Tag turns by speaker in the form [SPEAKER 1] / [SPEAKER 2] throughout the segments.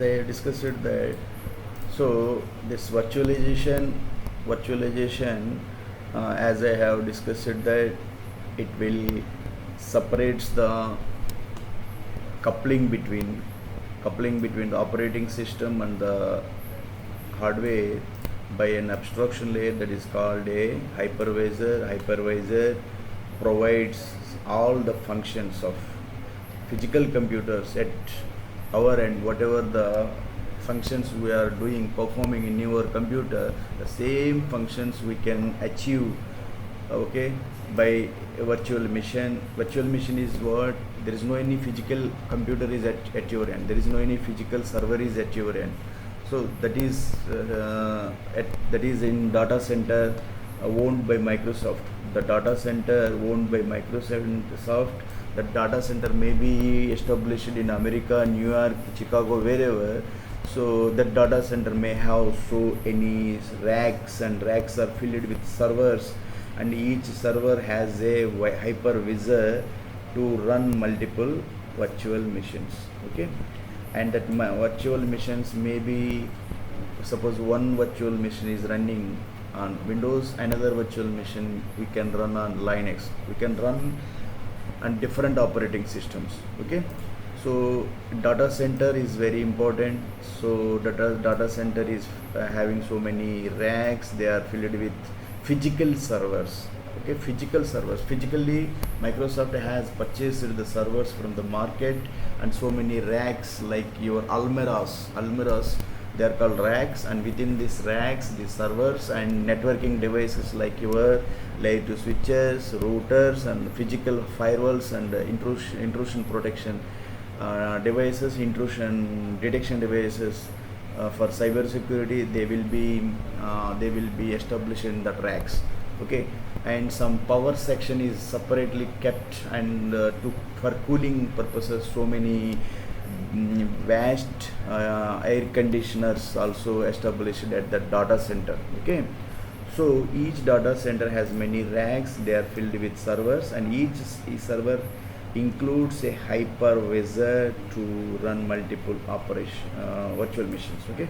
[SPEAKER 1] I discussed that. So this virtualization, as I have discussed that, it will separates the coupling between the operating system and the hardware by an abstraction layer that is called a hypervisor. Hypervisor provides all the functions of physical computers at our end. Whatever the functions we are performing in your computer, the same functions we can achieve, okay, by a virtual machine. Virtual machine is what? There is no any physical computer is at your end, there is no any physical server is at your end. So that is in data center owned by Microsoft. The data center owned by Microsoft, the data center may be established in America, New York, Chicago, wherever. So that data center may have so any racks, and racks are filled with servers, and each server has a hypervisor to run multiple virtual machines. Okay, and that virtual machines may be, suppose one virtual machine is running on Windows, another virtual machine we can run on Linux, we can run on different operating systems. Okay, so data center is very important. So data center is having so many racks, they are filled with physical servers. Okay, physical servers, physically Microsoft has purchased the servers from the market, and so many racks like your almiras, they are called racks, and within these racks the servers and networking devices like your layer 2 switches, routers, and physical firewalls, and intrusion protection devices, intrusion detection devices for cyber security. They will be established in the racks. Okay, and some power section is separately kept, and for cooling purposes, so many vast air conditioners also established at the data center. Okay, so each data center has many racks, they are filled with servers, and each server includes a hypervisor to run multiple virtual machines. Okay,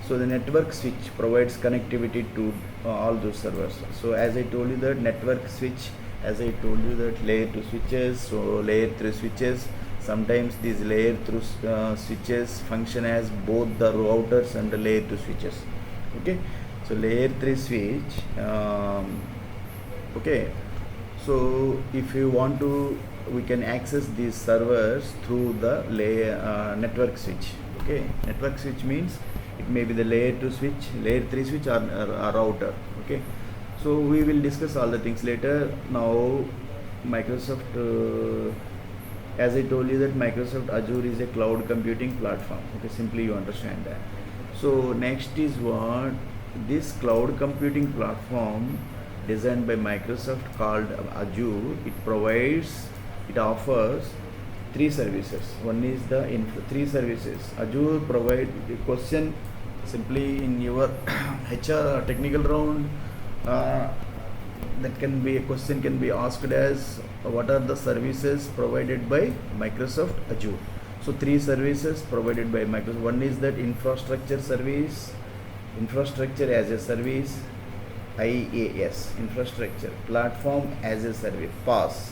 [SPEAKER 1] so the network switch provides connectivity to all those servers. So as I told you that network switch, as I told you that layer 2 switches, so layer 3 switches, sometimes these layer 3 switches function as both the routers and the layer 2 switches. Okay, so layer 3 switch, okay, so if you want to, we can access these servers through the network switch. Okay, network switch means it may be the layer 2 switch, layer 3 switch, or router. Okay, so we will discuss all the things later. Now Microsoft, as I told you that Microsoft Azure is a cloud computing platform. Okay, simply you understand that. So next is what? This cloud computing platform designed by Microsoft called Azure, it offers three services. One is the three services. Azure provide the question simply in your HR technical round, that can be a question can be asked as, what are the services provided by Microsoft Azure? So three services provided by Microsoft. One is that infrastructure service, infrastructure as a service, IaaS, infrastructure, platform as a service, PaaS,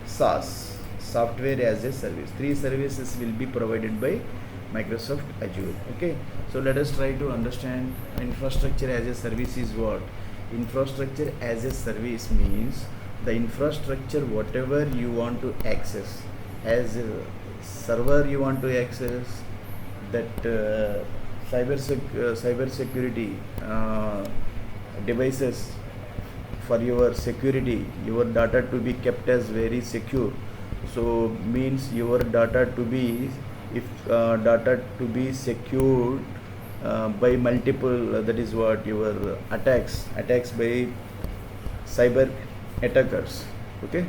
[SPEAKER 1] SaaS, software as a service. Three services will be provided by Microsoft Azure. Okay, so let us try to understand infrastructure as a service is what? Infrastructure as a service means the infrastructure whatever you want to access, as a server you want to access, that cyber security devices for your security, your data to be kept as very secure. So means your data to be, if data to be secured by multiple, that is what your attacks by cyber attackers. Okay,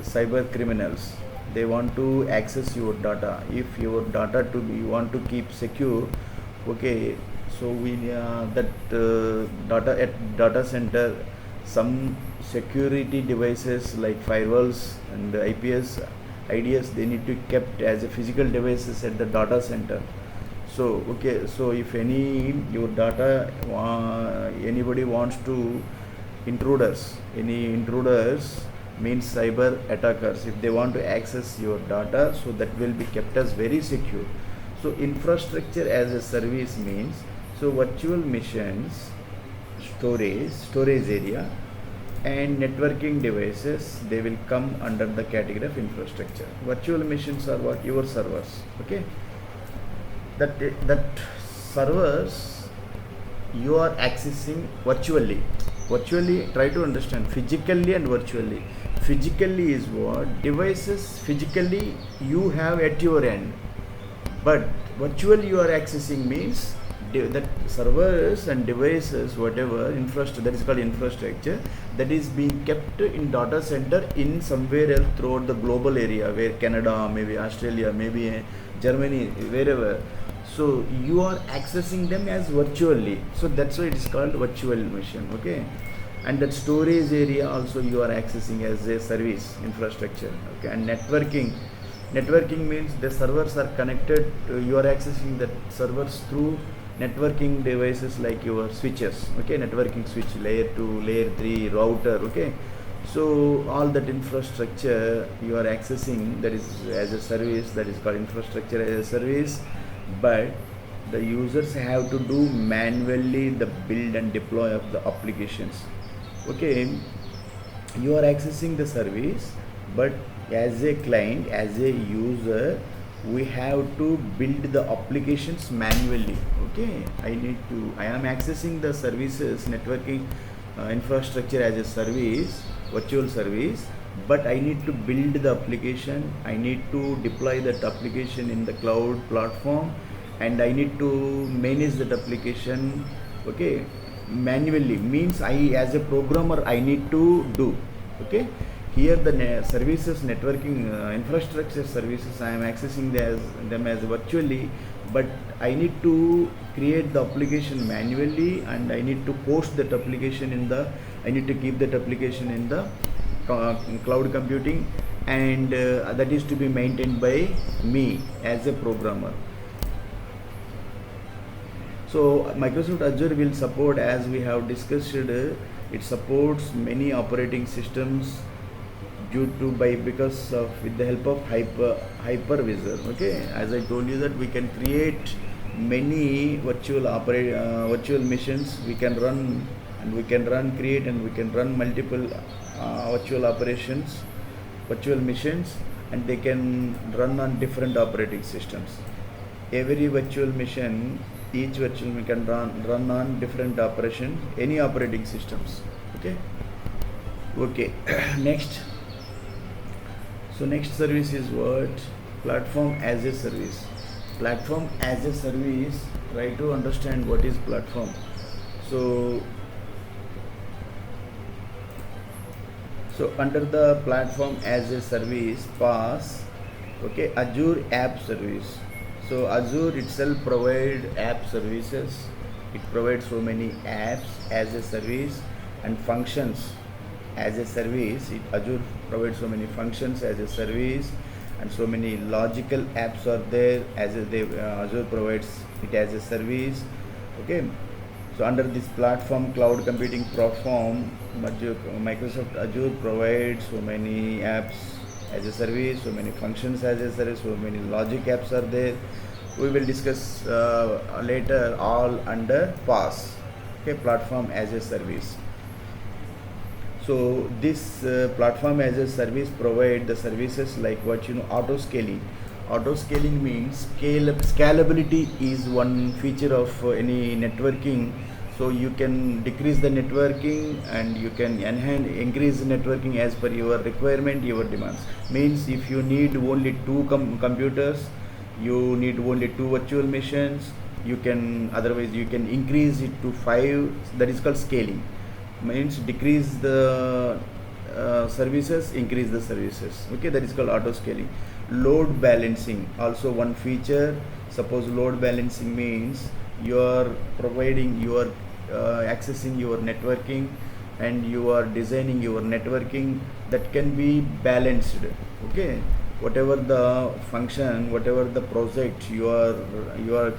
[SPEAKER 1] cyber criminals, they want to access your data. If your data to be, you want to keep secure. Okay, so we that data at data center, some security devices like firewalls and IPS IDS, they need to be kept as a physical devices at the data center. So okay, so if any your data anybody wants to any intruders means cyber attackers, if they want to access your data, so that will be kept as very secure. So infrastructure as a service means, so virtual machines, storage area, and networking devices, they will come under the category of infrastructure. Virtual machines are what? Your servers. Okay, that servers you are accessing virtually. Try to understand physically and virtually. Physically is what? Devices physically you have at your end, but virtually you are accessing means that servers and devices, whatever that is called infrastructure, that is being kept in data center in somewhere else throughout the global area, where Canada, maybe Australia, maybe Germany, wherever. So you are accessing them as virtually, so that's why it is called virtual machine. Okay, and that storage area also you are accessing as a service infrastructure. Okay, and networking means the servers are connected you are accessing the servers through networking devices like your switches. Okay, networking switch, layer 2, layer 3, router. Okay, so all that infrastructure you are accessing, that is as a service, that is called infrastructure as a service. But the users have to do manually the build and deploy of the applications. Okay, you are accessing the service, but as a client, as a user, we have to build the applications manually. Okay, I am accessing the services, networking infrastructure as a service, virtual service, but I need to build the application, I need to deploy that application in the cloud platform, and I need to manage that application. Okay, manually means I, as a programmer, I need to do. Okay, here the services, networking infrastructure services, I am accessing them as virtually, but I need to create the application manually, and I need to post that application I need to keep that application in the cloud computing, and that is to be maintained by me as a programmer. So Microsoft Azure will support, as we have discussed, it supports many operating systems because of, with the help of hypervisor. Okay, as I told you that we can create many virtual machines. We can run create, and we can run multiple virtual machines, and they can run on different operating systems. Every virtual machine, each virtual machine can run on different any operating systems. Okay. Next. So next service is what? Platform as a service. Platform as a service, try to understand what is platform. So under the platform as a service, PaaS, okay, Azure App Service. So Azure itself provides app services. It provides so many apps as a service and functions as a service. Azure provides so many functions as a service, and so many logical apps are there Azure provides it as a service. Okay, so under this platform, cloud computing platform, Microsoft Azure provides so many apps as a service, so many functions as a service, so many logic apps are there. We will discuss later, all under PaaS. Okay, platform as a service. So this platform as a service provide the services like what auto scaling. Auto scaling means scalability is one feature of any networking. So you can decrease the networking, and you can increase the networking as per your requirement, your demands. Means if you need only 2 computers, you need only 2 virtual machines, otherwise you can increase it to 5. That is called scaling. Means decrease the services, increase the services. Okay, that is called auto scaling. Load balancing, also one feature. Suppose load balancing means you are accessing your networking, and you are designing your networking that can be balanced. Okay, whatever the function, whatever the project you are